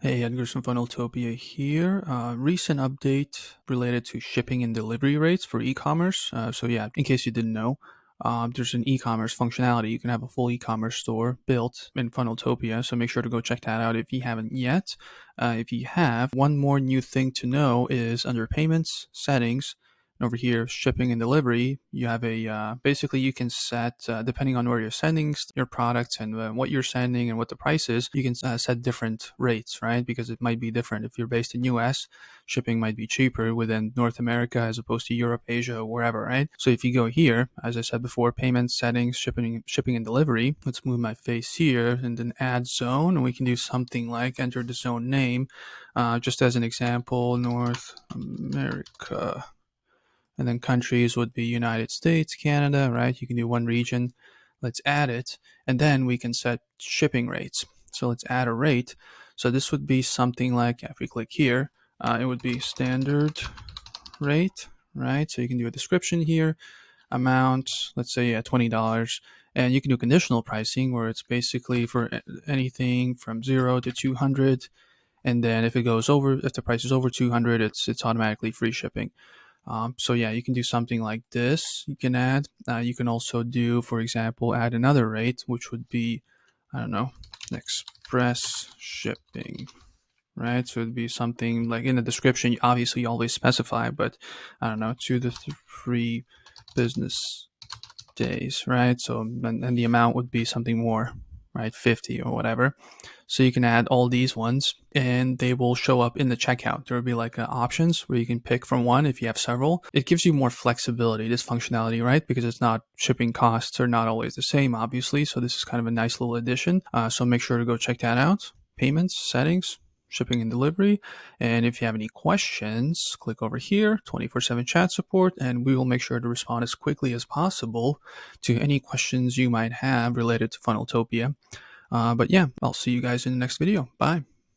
Hey, Edgars from Funneltopia here. Recent update related to shipping and delivery rates for e-commerce. So yeah, in case you didn't know, there's an e-commerce functionality. You can have a full e-commerce store built in Funneltopia. So make sure to go check that out if you haven't yet. If you have, one more new thing to know is under payments, settings, and over here, shipping and delivery, you have a basically you can set depending on where you're sending your products and what you're sending and what the price is. You can set different rates, right? Because it might be different. If you're based in US, shipping might be cheaper within North America as opposed to Europe, Asia, or wherever, right? So if you go here, as I said before, payments, settings, shipping and delivery. Let's move my face here and then add zone, and we can do something like enter the zone name, just as an example, North America. And then countries would be United States, Canada, right? You can do one region. Let's add it. And then we can set shipping rates. So let's add a rate. So this would be something like, if we click here, it would be standard rate, right? So you can do a description here, amount, let's say $20. And you can do conditional pricing where it's basically for anything from 0 to 200. And then if the price is over 200, it's automatically free shipping. So yeah, you can do something like this. You can add. You can also do, for example, add another rate, which would be, I don't know, express shipping, right? So it'd be something like in the description. Obviously, you always specify, but I don't know, 2 to 3 business days, right? So and the amount would be something more, right? 50 or whatever. So you can add all these ones and they will show up in the checkout. There will be like options where you can pick from one if you have several. It gives you more flexibility, this functionality, right? Because it's not shipping costs are not always the same, obviously. So this is kind of a nice little addition. So make sure to go check that out. Payments, settings, shipping and delivery. And if you have any questions, click over here, 24/7 chat support, and we will make sure to respond as quickly as possible to any questions you might have related to Funneltopia. But yeah, I'll see you guys in the next video. Bye.